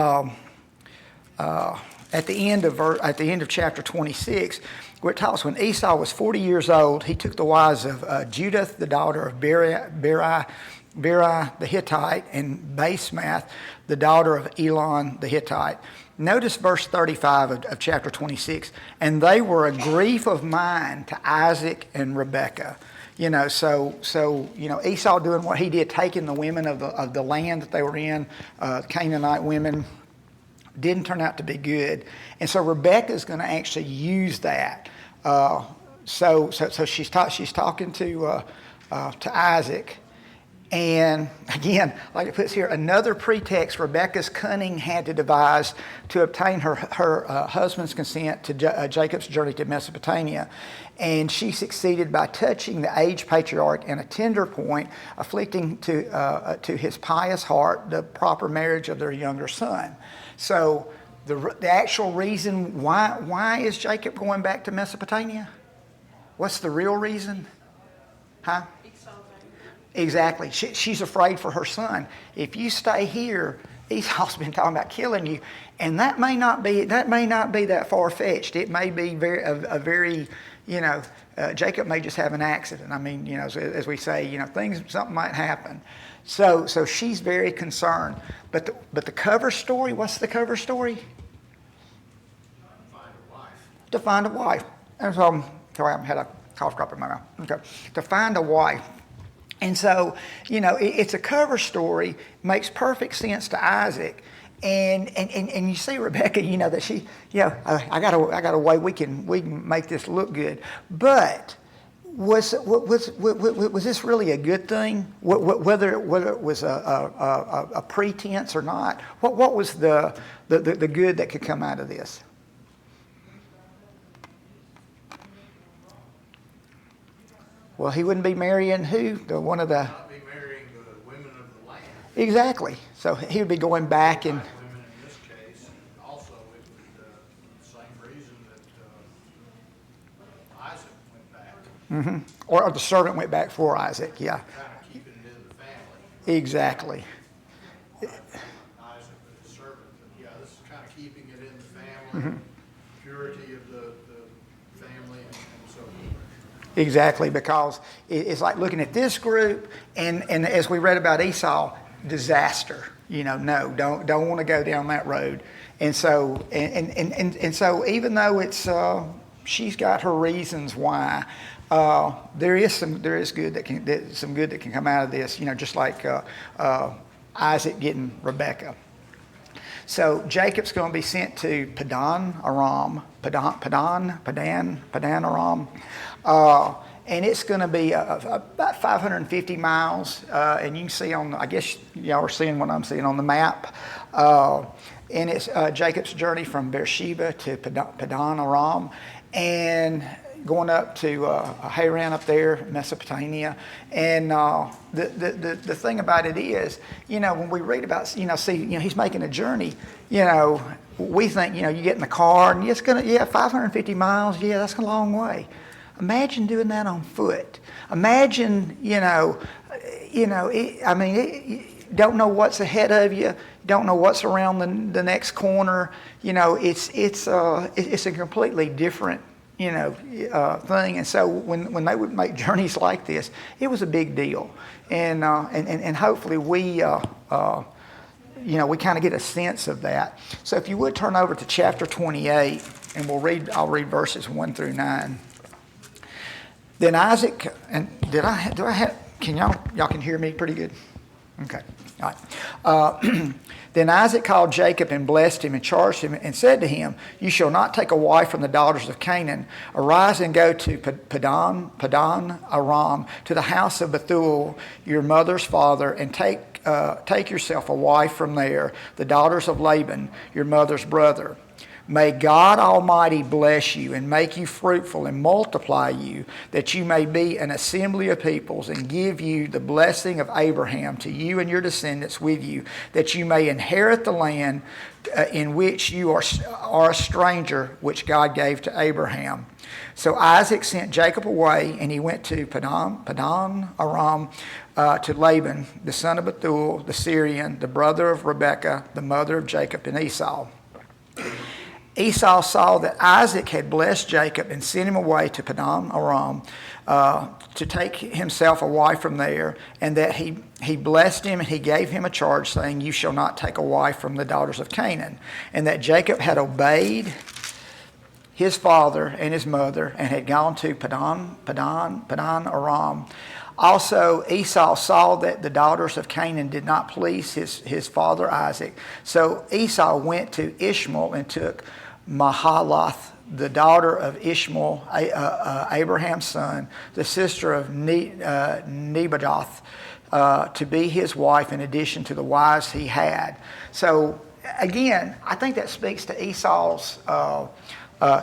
At the end of chapter 26, where it talks when Esau was 40 years old, he took the wives of Judith, the daughter of Beri the Hittite, and Basemath, the daughter of Elon the Hittite. Notice verse 35 of chapter 26. And they were a grief of mind to Isaac and Rebekah. So Esau doing what he did, taking the women of the land that they were in, Canaanite women, didn't turn out to be good. And so Rebekah is going to actually use that. So she's talking to Isaac. And again, like it puts here, another pretext Rebekah's cunning had to devise to obtain her husband's consent to Jacob's journey to Mesopotamia. And she succeeded by touching the aged patriarch in a tender point, afflicting to his pious heart the proper marriage of their younger son. So the actual reason why is Jacob going back to Mesopotamia? What's the real reason? Huh? Exactly. She's afraid for her son. If you stay here, Esau's been talking about killing you, and that may not be that far-fetched. It may be very Jacob may just have an accident. I mean, as we say, something might happen. So she's very concerned. But the cover story, what's the cover story? To find a wife. And so, sorry, I had a cough drop in my mouth. Okay. To find a wife. And so, it's a cover story, makes perfect sense to Isaac. And you see Rebekah, that she, I got a way we can make this look good. But was this really a good thing? Whether it was a pretense or not? What was the good that could come out of this? Well, he wouldn't be marrying who? One of the. Not be marrying the women of the land. Exactly. So he would be going back and. Women in this case, and also it was the same reason that Isaac went back. Mm-hmm. Or the servant went back for Isaac. Yeah. Kind of keeping it in the family. Exactly. Isaac was his servant. But yeah, this is kind of keeping it in the family. Mm-hmm. Purity of the family and so forth. Exactly, because it's like looking at this group, and as we read about Esau, disaster. No, don't want to go down that road. And so and so even though it's she's got her reasons why, there is good that can come out of this. Just like Isaac getting Rebekah. So Jacob's going to be sent to Paddan-Aram, and it's going to be about 550 miles. And you can see I guess y'all are seeing what I'm seeing on the map. And it's Jacob's journey from Beersheba to Paddan-Aram, and going up to Haran up there, Mesopotamia. And the thing about it is, when we read about, he's making a journey, we think, you get in the car and it's going to, 550 miles, that's a long way. Imagine doing that on foot. Imagine, you don't know what's ahead of you, don't know what's around the next corner. It's a completely different thing. And so when they would make journeys like this, it was a big deal. And hopefully we kind of get a sense of that. So if you would turn over to chapter 28, and I'll read verses 1 through 9. Then Isaac, and can y'all can hear me pretty good? Okay, all right. Then Isaac called Jacob and blessed him and charged him and said to him, "You shall not take a wife from the daughters of Canaan. Arise and go to Paddan-Aram, to the house of Bethuel, your mother's father, and take yourself a wife from there, the daughters of Laban, your mother's brother. May God Almighty bless you and make you fruitful and multiply you, that you may be an assembly of peoples, and give you the blessing of Abraham to you and your descendants with you, that you may inherit the land in which you are a stranger, which God gave to Abraham. So Isaac sent Jacob away, and he went to Paddan-Aram to Laban, the son of Bethuel, the Syrian, the brother of Rebekah, the mother of Jacob and Esau. Esau saw that Isaac had blessed Jacob and sent him away to Paddan-Aram to take himself a wife from there, and that he blessed him, and he gave him a charge, saying, you shall not take a wife from the daughters of Canaan. And that Jacob had obeyed his father and his mother, and had gone to Paddan-Aram. Also, Esau saw that the daughters of Canaan did not please his father Isaac. So Esau went to Ishmael and took Mahalath, the daughter of Ishmael, Abraham's son, the sister of Nebajoth, to be his wife in addition to the wives he had. So again, I think that speaks to Esau's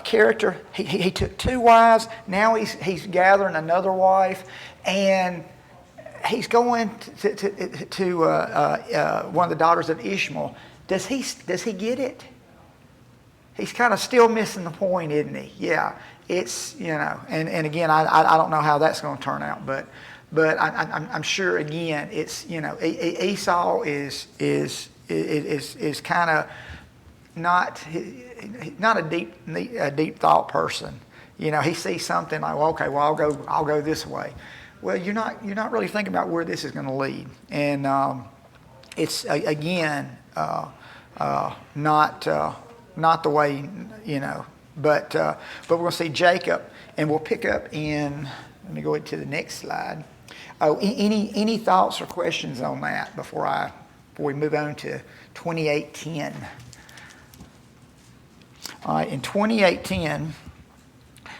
character. He took two wives. Now he's gathering another wife, and he's going to one of the daughters of Ishmael. Does he get it? He's kind of still missing the point, isn't he? Yeah, it's, and again, I don't know how that's going to turn out, but I'm sure again it's, Esau is kind of not a deep thought person. He sees something like, well, okay, well, I'll go this way. Well, you're not really thinking about where this is going to lead, and it's again not the way, But we're going to see Jacob, and we'll pick up in. Let me go to the next slide. Oh, any thoughts or questions on that before we move on to 28:10? All right, in 28:10,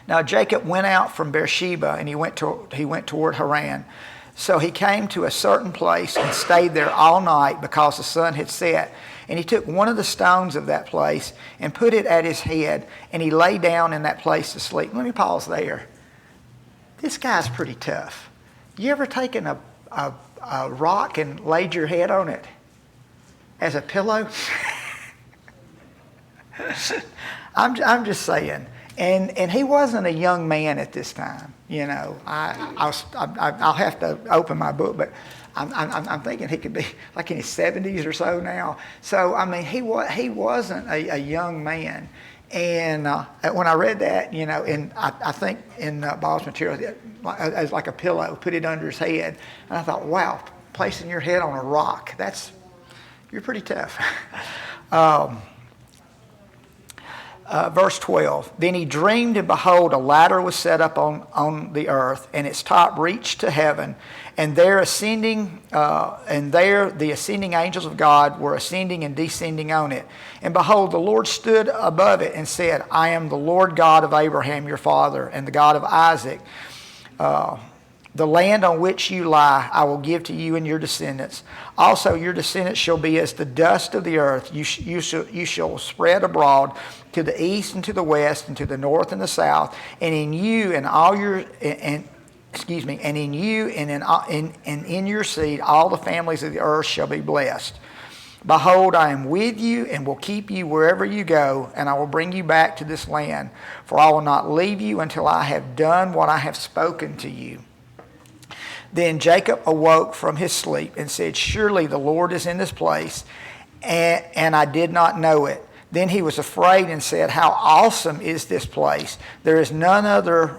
now Jacob went out from Beersheba, and he went toward Haran. So he came to a certain place and stayed there all night, because the sun had set. And he took one of the stones of that place and put it at his head, and he lay down in that place to sleep. Let me pause there. This guy's pretty tough. You ever taken a rock and laid your head on it as a pillow? I'm just saying. And he wasn't a young man at this time. I'll have to open my book, but I'm thinking he could be like in his 70s or so now. So I mean, he wasn't a young man. And when I read that, and I think in Bob's material, as like a pillow, put it under his head, and I thought, wow, placing your head on a rock, you're pretty tough. Verse 12, then he dreamed, and behold, a ladder was set up on the earth, and its top reached to heaven, and there the ascending angels of God were ascending and descending on it. And behold, the Lord stood above it and said, I am the Lord God of Abraham your father, and the God of Isaac. The land on which you lie I will give to you and your descendants. Also your descendants shall be as the dust of the earth. You shall spread abroad to the east and to the west and to the north and the south. And in you and in your seed all the families of the earth shall be blessed. Behold, I am with you and will keep you wherever you go, and I will bring you back to this land. For I will not leave you until I have done what I have spoken to you. Then Jacob awoke from his sleep and said, surely the Lord is in this place, and I did not know it. Then he was afraid and said, how awesome is this place? There is none other.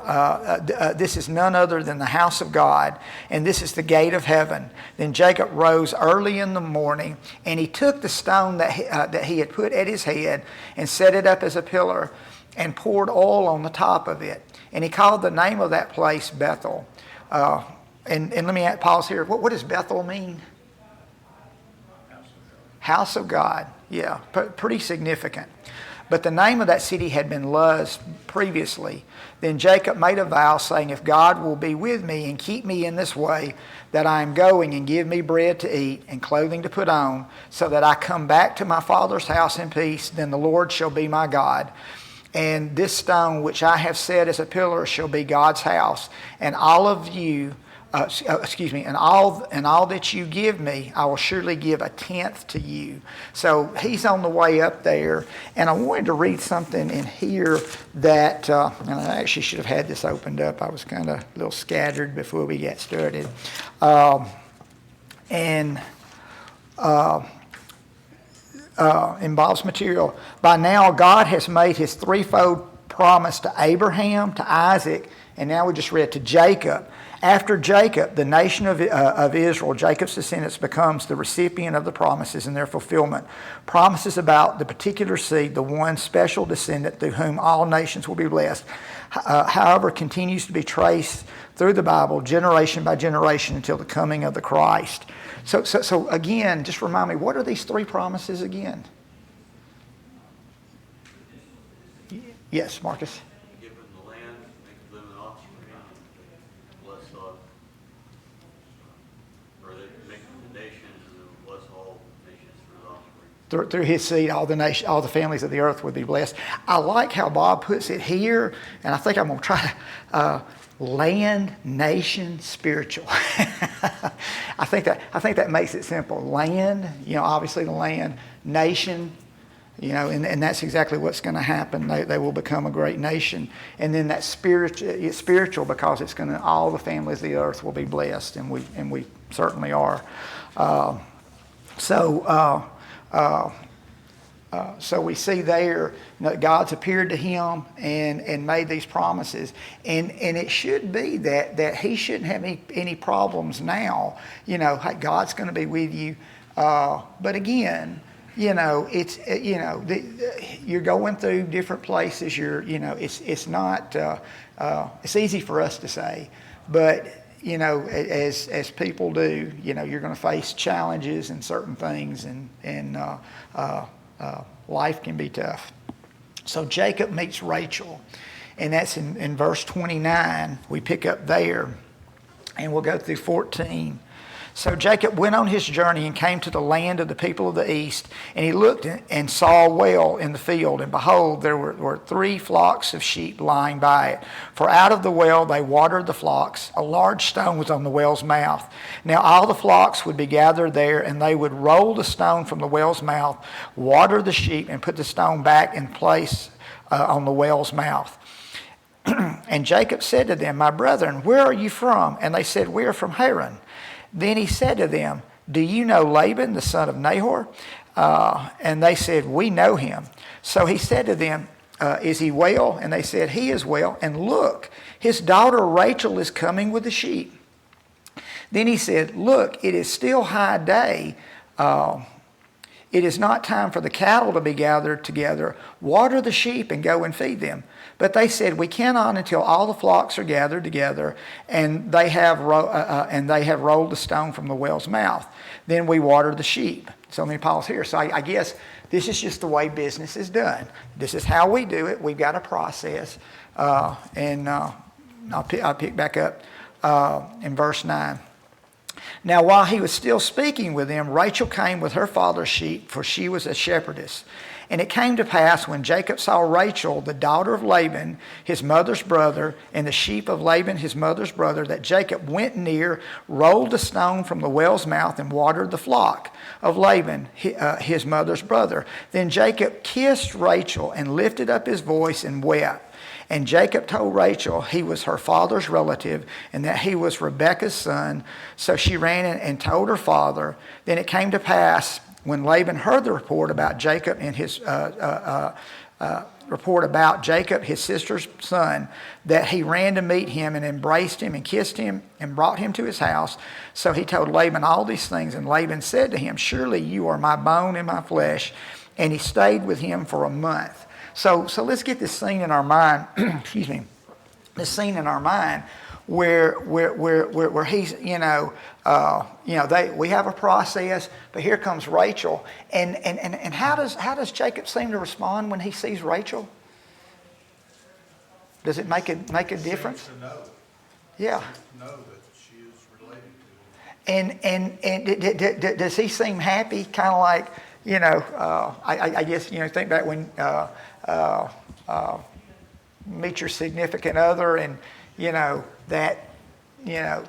This is none other than the house of God, and this is the gate of heaven. Then Jacob rose early in the morning, and he took the stone that he had put at his head and set it up as a pillar, and poured oil on the top of it. And he called the name of that place Bethel. And let me pause here. What does Bethel mean? House of God. Yeah, pretty significant. But the name of that city had been Luz previously. Then Jacob made a vow, saying, if God will be with me and keep me in this way that I am going, and give me bread to eat and clothing to put on, so that I come back to my father's house in peace, then the Lord shall be my God. And this stone which I have set as a pillar shall be God's house. And all of you, and all that you give me, I will surely give a tenth to you. So he's on the way up there. And I wanted to read something in here that, and I actually should have had this opened up. I was kind of a little scattered before we got started. Involves material. By now, God has made his threefold promise to Abraham, to Isaac, and now we just read to Jacob. After Jacob, the nation of Israel, Jacob's descendants, becomes the recipient of the promises and their fulfillment. Promises about the particular seed, the one special descendant through whom all nations will be blessed, however, continues to be traced through the Bible, generation by generation, until the coming of the Christ. So again, just remind me, what are these three promises again? Yes, Marcus. Give them the land, make them an offspring, bless or they make them the nation, and then bless all nations through the offspring. Through his seed, all the families of the earth would be blessed. I like how Bob puts it here, and I think I'm going to try to land, nation, spiritual. I think that makes it simple. Land, obviously the land. Nation, and that's exactly what's going to happen. They will become a great nation. And then that spiritual, because it's going to, all the families of the earth will be blessed, and we certainly are. So we see there God's appeared to him and made these promises, and it should be that he shouldn't have any problems now. Hey, God's going to be with you, but again, it's you're going through different places. It's not it's easy for us to say, but as people do, you're going to face challenges and certain things, and life can be tough. So Jacob meets Rachel, and that's in verse 29. We pick up there, and we'll go through 14. So Jacob went on his journey and came to the land of the people of the east, and he looked and saw a well in the field, and behold, there were 3 flocks of sheep lying by it. For out of the well they watered the flocks. A large stone was on the well's mouth. Now all the flocks would be gathered there, and they would roll the stone from the well's mouth, water the sheep, and put the stone back in place on the well's mouth. And Jacob said to them, my brethren, where are you from? And they said, we are from Haran. Then he said to them, do you know Laban, the son of Nahor? And they said, we know him. So he said to them, is he well? And they said, he is well. And look, his daughter Rachel is coming with the sheep. Then he said, look, it is still high day. It is not time for the cattle to be gathered together. Water the sheep and go and feed them. But they said, we cannot until all the flocks are gathered together, and they have rolled the stone from the well's mouth. Then we water the sheep. So let me pause here. So I guess this is just the way business is done. This is how we do it. We've got a process. I'll pick back up in verse 9. Now while he was still speaking with them, Rachel came with her father's sheep, for she was a shepherdess. And it came to pass, when Jacob saw Rachel, the daughter of Laban, his mother's brother, and the sheep of Laban, his mother's brother, that Jacob went near, rolled the stone from the well's mouth, and watered the flock of Laban, his mother's brother. Then Jacob kissed Rachel and lifted up his voice and wept. And Jacob told Rachel he was her father's relative, and that he was Rebekah's son. So she ran and told her father. Then it came to pass, when Laban heard the report about Jacob and his his sister's son, that he ran to meet him and embraced him and kissed him and brought him to his house. So he told Laban all these things, and Laban said to him, surely you are my bone and my flesh. And he stayed with him for a month. So let's get this scene in our mind. Excuse me. this scene in our mind where he's, we have a process, but here comes Rachel, and how does Jacob seem to respond when he sees Rachel? Does it make a difference? Seems to know. Yeah. Seems to know that she is related to him. And does he seem happy? Kind of like, I guess, think back when meet your significant other, and that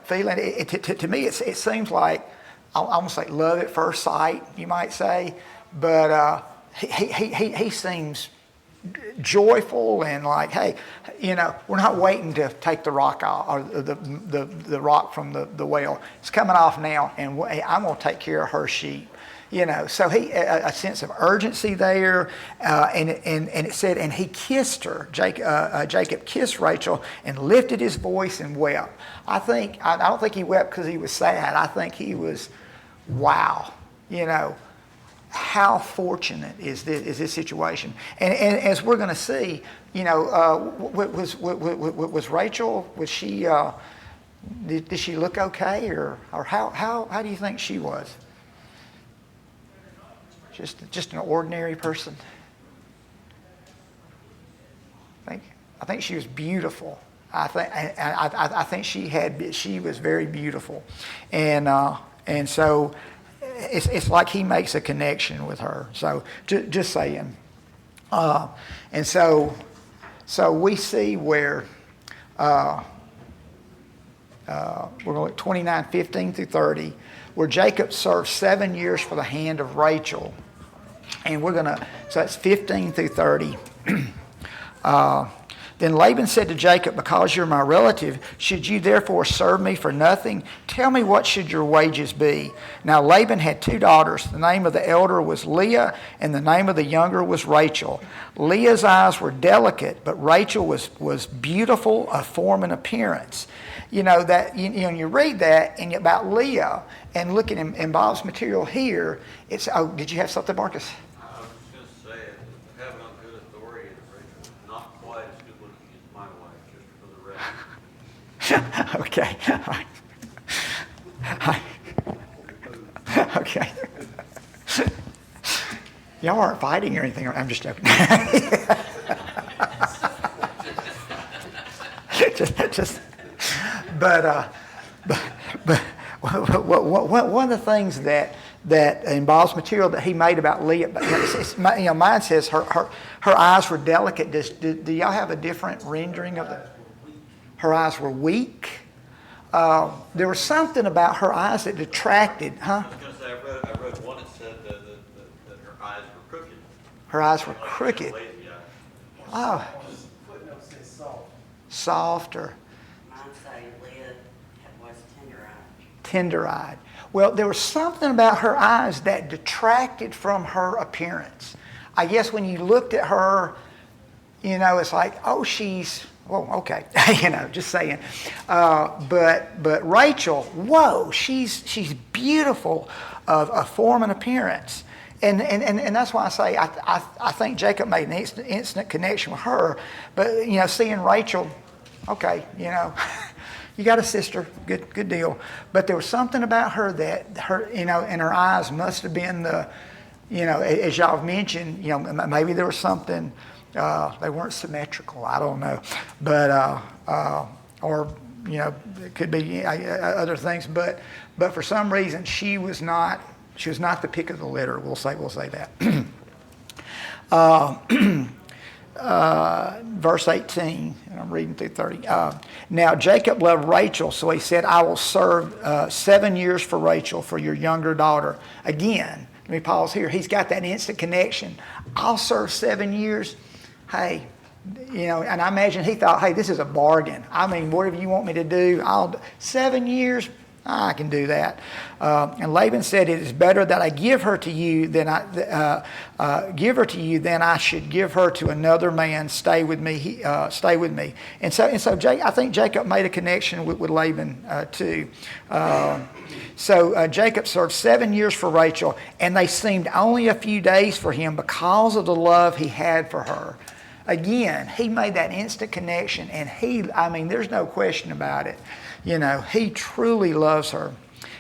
feeling. To me, it seems like, I almost say love at first sight, you might say, but he seems joyful and like, hey, we're not waiting to take the rock off, or the rock from the well. It's coming off now, and I'm going to take care of her sheep. So a sense of urgency there, and it said, and he kissed her. Jacob kissed Rachel and lifted his voice and wept. I don't think he wept because he was sad. I think he was, wow, how fortunate is this situation? And as we're going to see, was Rachel, was she, did she look okay, or how do you think she was? Just an ordinary person. I think she was beautiful. I think she was very beautiful, and so it's like he makes a connection with her. So just saying, and so we see where we're going to 29:15 through 30, where Jacob served 7 years for the hand of Rachel. And so that's 15 through 30. Then Laban said to Jacob, because you're my relative, should you therefore serve me for nothing? Tell me, what should your wages be? Now Laban had 2 daughters. The name of the elder was Leah, and the name of the younger was Rachel. Leah's eyes were delicate, but Rachel was beautiful of form and appearance. You read that and about Leah, and looking in Bob's material here, it's, did you have something, Marcus? I was just going to say, I have it on good authority that Rachel is not quite as good looking as my wife, just for the record. Okay. Okay. Y'all aren't fighting or anything. I'm just joking. But one of the things that in Bob's material that he made about Leah, mine says her eyes were delicate. Do y'all have a different rendering of that? Her eyes were weak. There was something about her eyes that detracted, huh? I was going to say, I read one that said that her eyes were crooked. Her eyes were crooked. Lazy eye. Oh. Footnote says soft. Softer. Mine say Leah was tender-eyed. Tender-eyed. Well, there was something about her eyes that detracted from her appearance. I guess when you looked at her, it's like, oh, she's, well, okay, just saying. But Rachel, whoa, she's beautiful of form and appearance. And that's why I say I think Jacob made an instant connection with her. But, seeing Rachel, okay, you got a sister, good deal. But there was something about her that and her eyes must have been as y'all have mentioned, maybe there was something, they weren't symmetrical, I don't know. But, or, it could be other things. But for some reason, she was not the pick of the litter. We'll say that. Verse 18, and I'm reading through 30. Now Jacob loved Rachel, so he said, I will serve 7 years for Rachel, for your younger daughter. Again, let me pause here. He's got that instant connection. I'll serve 7 years. Hey, and I imagine he thought, hey, this is a bargain. I mean, whatever you want me to do, 7 years, I can do that. And Laban said, it is better that I give her to you than I should give her to another man. Stay with me. And so I think Jacob made a connection with Laban too. So Jacob served 7 years for Rachel, and they seemed only a few days for him because of the love he had for her. again, he made that instant connection, and there's no question about it. He truly loves her.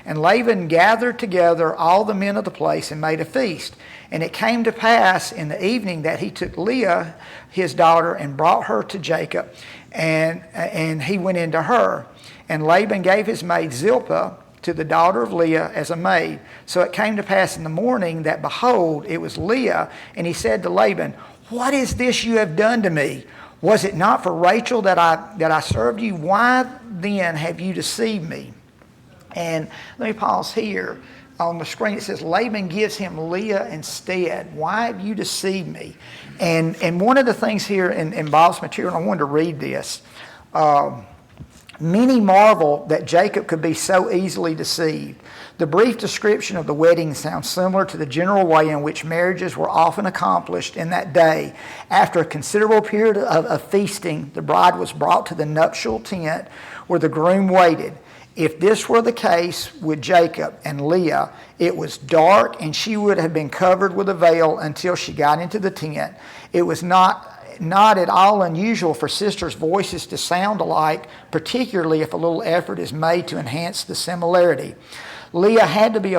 And Laban gathered together all the men of the place and made a feast. And it came to pass in the evening that he took Leah, his daughter, and brought her to Jacob, and he went into her. And Laban gave his maid Zilpah to the daughter of Leah as a maid. So it came to pass in the morning that, behold, it was Leah. And he said to Laban, "What is this you have done to me? Was it not for Rachel that I served you? Why then have you deceived me?" And let me pause here. On the screen it says Laban gives him Leah instead. Why have you deceived me? And one of the things here in Bob's material, and I wanted to read this. Many marvel that Jacob could be so easily deceived. The brief description of the wedding sounds similar to the general way in which marriages were often accomplished in that day. After a considerable period of feasting, the bride was brought to the nuptial tent where the groom waited. If this were the case with Jacob and Leah, it was dark and she would have been covered with a veil until she got into the tent. It was not at all unusual for sisters' voices to sound alike, particularly if a little effort is made to enhance the similarity. Leah had to be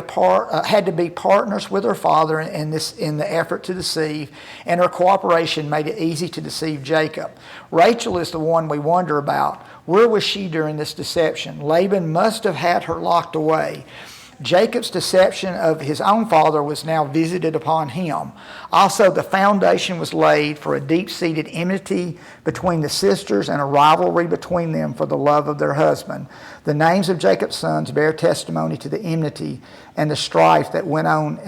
partners with her father in the effort to deceive, and her cooperation made it easy to deceive Jacob. Rachel is the one we wonder about. Where was she during this deception? Laban must have had her locked away. Jacob's deception of his own father was now visited upon him. Also, the foundation was laid for a deep-seated enmity between the sisters and a rivalry between them for the love of their husband. The names of Jacob's sons bear testimony to the enmity and the strife that went on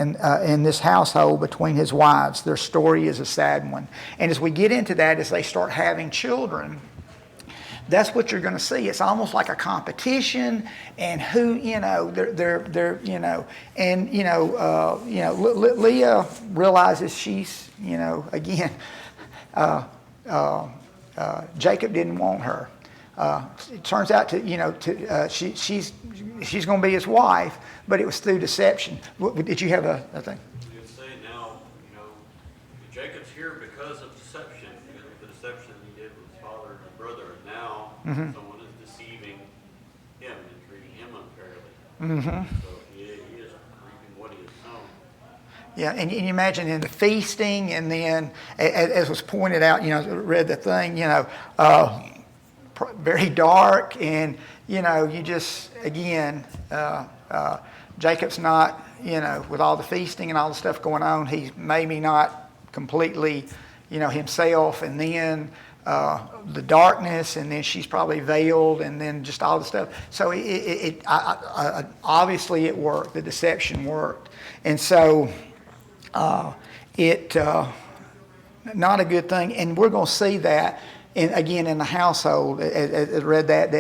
in this household between his wives. Their story is a sad one. And as we get into that, as they start having children, that's what you're going to see. It's almost like a competition, and who, they're Leah realizes she's, again, Jacob didn't want her. It turns out she's going to be his wife, but it was through deception. Did you have a thing? You would say now, Jacob's here because of deception, because of the deception he did with his father and his brother, and now someone is deceiving him and treating him unfairly. So he is reaping what he has sown. Yeah, and you imagine in the feasting, and then, as was pointed out, read the thing, very dark, and, you just, again, Jacob's not, with all the feasting and all the stuff going on, he's maybe not completely, himself, and then the darkness, and then she's probably veiled, and then just all the stuff. So obviously it worked. The deception worked. And so not a good thing. And we're going to see that, again, in the household. I read that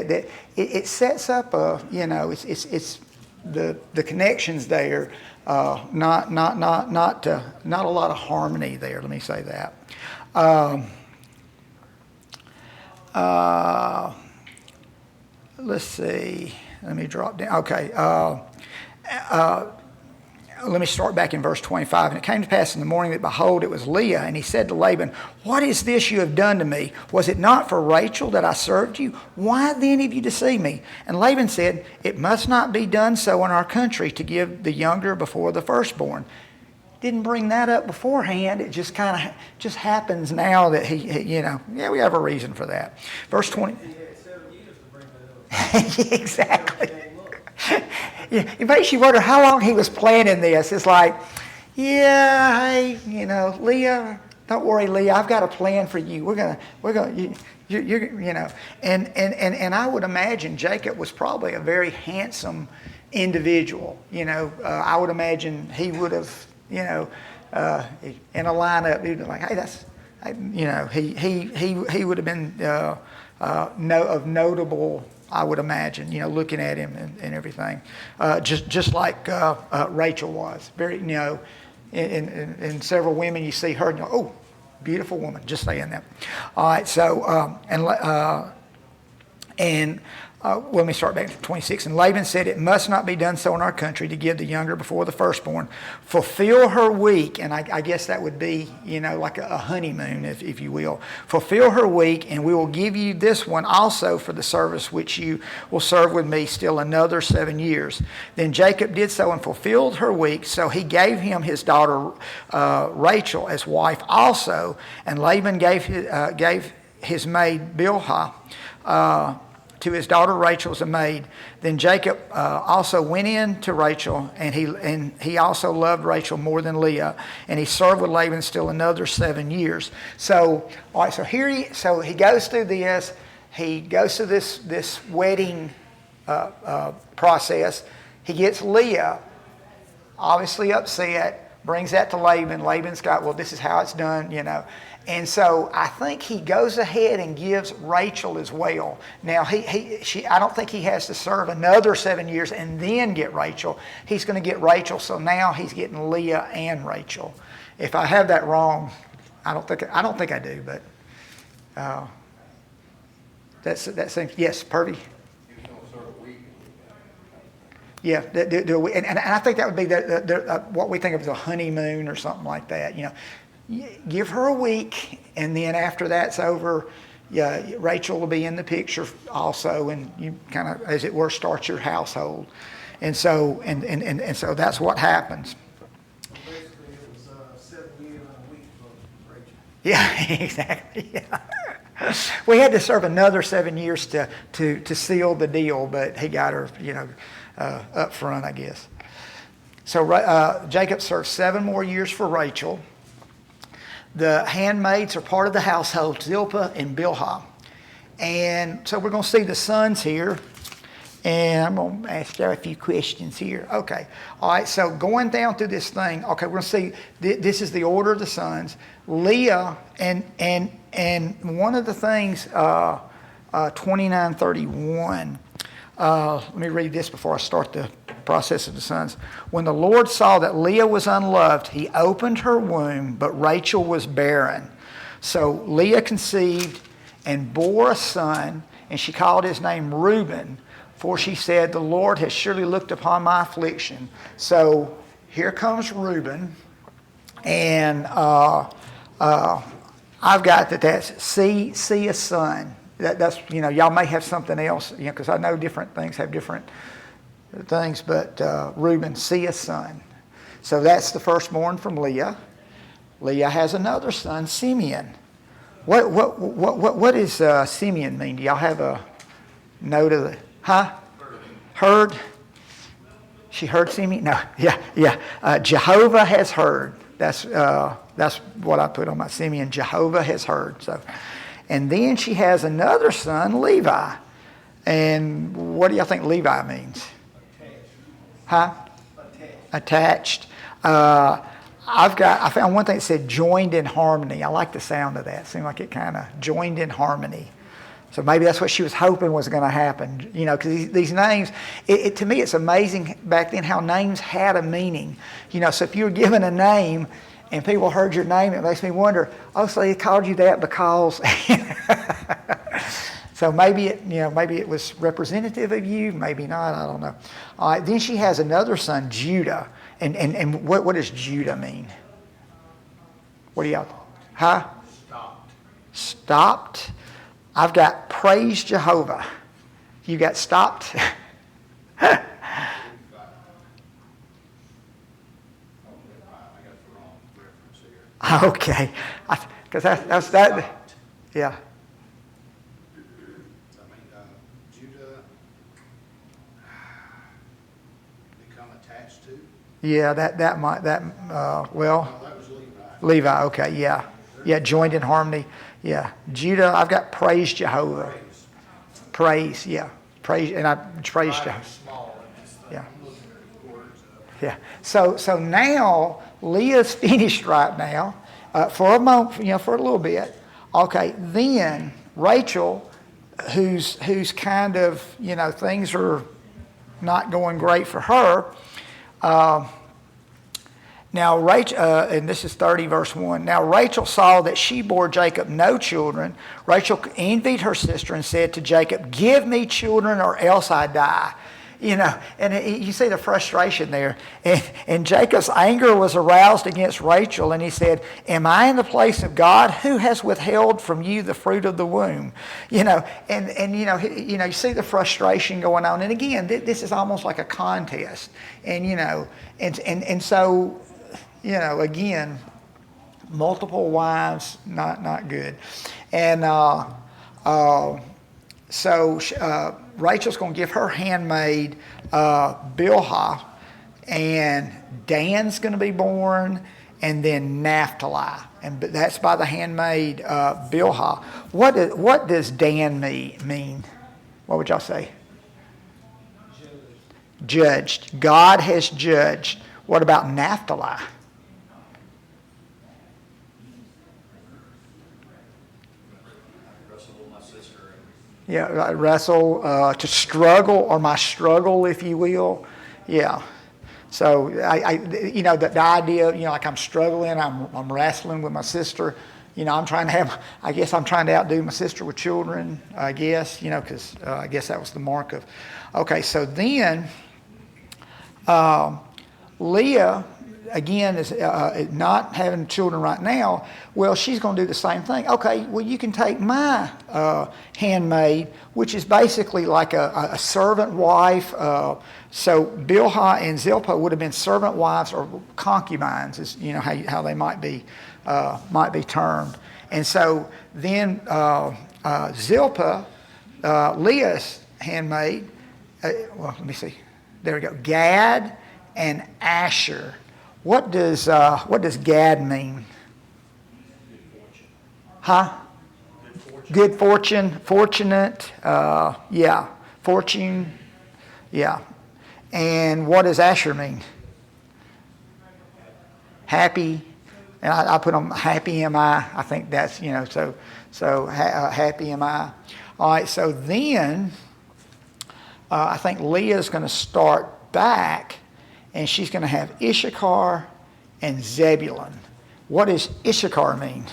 it sets up it's the connections there. Not a lot of harmony there. Let me say that. Let's see. Let me drop down. Okay. Let me start back in verse 25. And it came to pass in the morning that, behold, it was Leah. And he said to Laban, "What is this you have done to me? Was it not for Rachel that I served you? Why then have you deceived me?" And Laban said, "It must not be done so in our country to give the younger before the firstborn." Didn't bring that up beforehand. It just kind of just happens now that we have a reason for that. Verse 20. He had 7 years to bring that up. Exactly. Yeah, it makes you wonder how long he was planning this. It's like, hey, Leah, don't worry, Leah, I've got a plan for you. We're gonna, and I would imagine Jacob was probably a very handsome individual. I would imagine he would have, in a lineup, he'd be like, hey, that's, he would have been of notable, I would imagine, looking at him and everything. Just like Rachel was. Very, in several women, you see her and you go, oh, beautiful woman. Just saying that. All right, so, let me start back to 26. And Laban said, "It must not be done so in our country to give the younger before the firstborn. Fulfill her week," and I guess that would be, like a honeymoon, if you will. "Fulfill her week, and we will give you this one also for the service which you will serve with me still another 7 years." Then Jacob did so and fulfilled her week. So he gave him his daughter Rachel as wife also, and Laban gave his maid Bilhah to his daughter Rachel as a maid. Then Jacob also went in to Rachel, and he also loved Rachel more than Leah, and he served with Laban still another 7 years. So, all right, so he goes through this. He goes through this wedding process. He gets Leah, obviously upset, brings that to Laban. Laban's got, well, this is how it's done, And so I think he goes ahead and gives Rachel as well. Now, I don't think he has to serve another 7 years and then get Rachel. He's going to get Rachel, so now he's getting Leah and Rachel. If I have that wrong, I don't think I do, but that seems, yes, Purdy? Yeah, and I think that would be what we think of as a honeymoon or something like that. Give her a week, and then after that's over, Rachel will be in the picture also, and you kind of, as it were, start your household. And so, and so that's what happens. Basically, it was 7 years and a week for Rachel. Yeah, exactly. Yeah. We had to serve another 7 years to seal the deal, but he got her, up front, I guess. So Jacob served 7 more years for Rachel. The handmaids are part of the household, Zilpah and Bilhah. And so we're going to see the sons here. And I'm going to ask you a few questions here. Okay. All right. So going down through this thing. Okay. We're going to see this is the order of the sons. Leah and one of the things, 29:31. Let me read this before I start the process of the sons. "When the Lord saw that Leah was unloved, he opened her womb, but Rachel was barren. So Leah conceived and bore a son, and she called his name Reuben, for she said, 'The Lord has surely looked upon my affliction.'" So here comes Reuben, and I've got that's see a son. That's y'all may have something else, because I know different things have different things, but Reuben, see a son. So that's the firstborn from Leah. Leah has another son, Simeon. What does Simeon mean? Do y'all have a note of the heard? She heard Simeon? No, yeah. Jehovah has heard. That's what I put on my Simeon. Jehovah has heard. So, and then she has another son, Levi. And what do y'all think Levi means? Attached. I found one thing that said joined in harmony. I like the sound of that. It seemed like it kind of joined in harmony. So maybe that's what she was hoping was going to happen. Because these names, to me, it's amazing back then how names had a meaning. So if you were given a name and people heard your name, it makes me wonder, so they called you that because... So maybe it was representative of you, maybe not, I don't know. All right, then she has another son, Judah. And what does Judah mean? What do y'all? Stopped. I've got praise Jehovah. You got stopped? Okay. Because that's that. Yeah. Yeah, that might well. That was Levi. Levi, okay, yeah, joined in harmony, yeah. Judah, I've got praise Jehovah. Praise, yeah, praise, and I praise Jehovah. Yeah, yeah. So now Leah's finished right now for a moment, for a little bit. Okay, then Rachel, who's kind of things are not going great for her. Now Rachel, and this is 30 verse 1. Now Rachel saw that she bore Jacob no children. Rachel envied her sister and said to Jacob, "Give me children or else I die." You know, and you see the frustration there. And Jacob's anger was aroused against Rachel, and he said, "Am I in the place of God? Who has withheld from you the fruit of the womb?" You know, and you see the frustration going on. And again, this is almost like a contest. And and so, again, multiple wives, not good. And so Rachel's going to give her handmaid Bilhah, and Dan's going to be born, and then Naphtali, and that's by the handmaid Bilhah. What does Dan mean? What would y'all say? Judged. God has judged. What about Naphtali? Yeah, wrestle, to struggle, or my struggle, if you will. Yeah. So the idea, like I'm struggling, I'm wrestling with my sister. I'm trying to outdo my sister with children. I guess, because I guess that was the mark of. Okay, so then Leah, again, is not having children right now. Well, she's going to do the same thing. Okay, well, you can take my handmaid, which is basically like a servant wife. So Bilhah and Zilpah would have been servant wives or concubines, is how they might be termed. And so then Zilpah, Leah's handmaid. Well, let me see. There we go. Gad and Asher. What does Gad mean? Huh? Good fortune, fortunate, yeah, fortune, yeah. And what does Asher mean? Happy, and I put on happy am I. I think that's happy am I. All right, so then I think Leah's going to start back, and she's going to have Issachar and Zebulun. What does Issachar mean?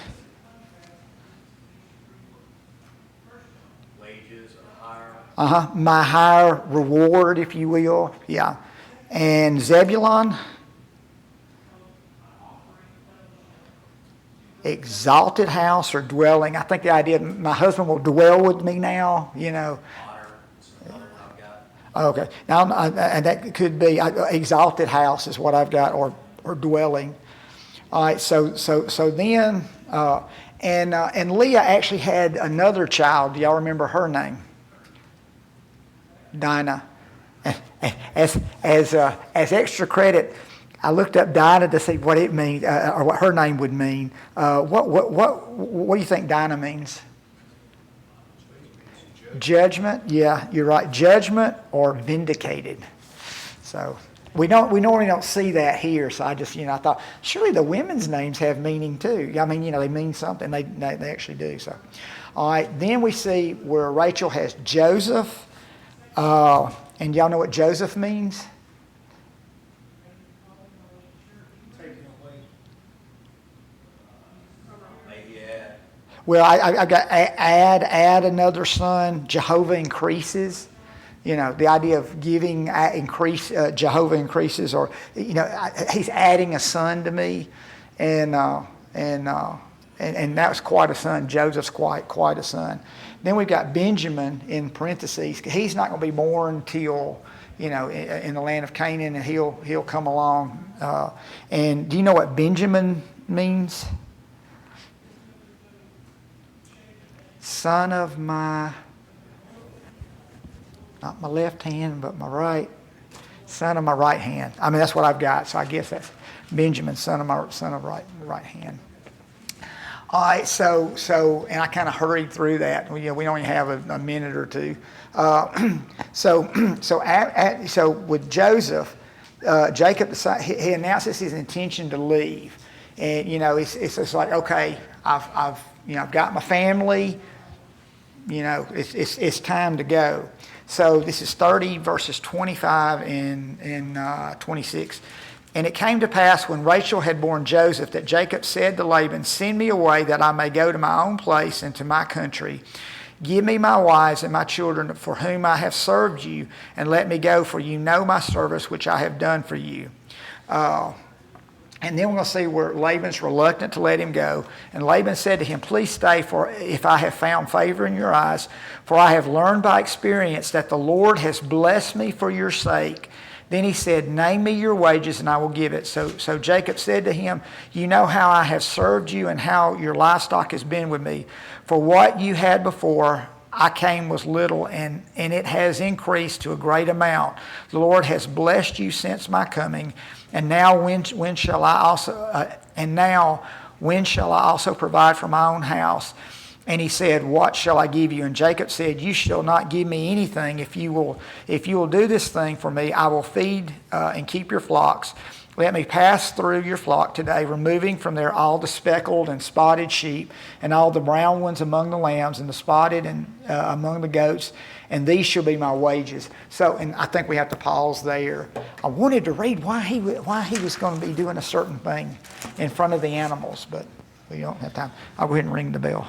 Wages or higher. My higher reward, if you will. Yeah. And Zebulun? Exalted house or dwelling. I think the idea, my husband will dwell with me now, Honor. It's another one I've got. Okay. Now, and that could be exalted house is what I've got, or dwelling. All right. So then, and Leah actually had another child. Do y'all remember her name? Dinah. As extra credit, I looked up Dinah to see what it means, or what her name would mean. What do you think Dinah means? Judgment. Yeah, you're right. Judgment or vindicated. So we normally don't see that here. So I just I thought surely the women's names have meaning too. I mean they mean something. They actually do. So all right. Then we see where Rachel has Joseph, and y'all know what Joseph means. Well, I've got add another son. Jehovah increases. The idea of giving increase. Jehovah increases, or he's adding a son to me, and that was quite a son. Joseph's quite a son. Then we've got Benjamin in parentheses. He's not going to be born till in the land of Canaan, and he'll come along. And do you know what Benjamin means? Son of my, not my left hand, but my right. Son of my right hand. I mean, that's what I've got. So I guess that's Benjamin, son of right hand. All right. So, and I kind of hurried through that. We only have a minute or two. So with Joseph, Jacob decided, he announces his intention to leave, and it's just like, okay, I've got my family. It's time to go. So this is 30 verses 25 and 26. And it came to pass when Rachel had borne Joseph that Jacob said to Laban, send me away that I may go to my own place and to my country. Give me my wives and my children for whom I have served you, and let me go, for you know my service which I have done for you. And then we're going to see where Laban's reluctant to let him go. And Laban said to him, please stay, for if I have found favor in your eyes, for I have learned by experience that the Lord has blessed me for your sake. Then he said, name me your wages and I will give it. So Jacob said to him, you know how I have served you and how your livestock has been with me. For what you had before I came was little, and it has increased to a great amount. The Lord has blessed you since my coming. And now when shall I also provide for my own house? And he said, what shall I give you? And Jacob said, you shall not give me anything. If you will do this thing for me, I will feed and keep your flocks. Let me pass through your flock today, removing from there all the speckled and spotted sheep, and all the brown ones among the lambs, and the spotted and among the goats, and these shall be my wages. So, and I think we have to pause there. I wanted to read why he was going to be doing a certain thing in front of the animals, but we don't have time. I'll go ahead and ring the bell.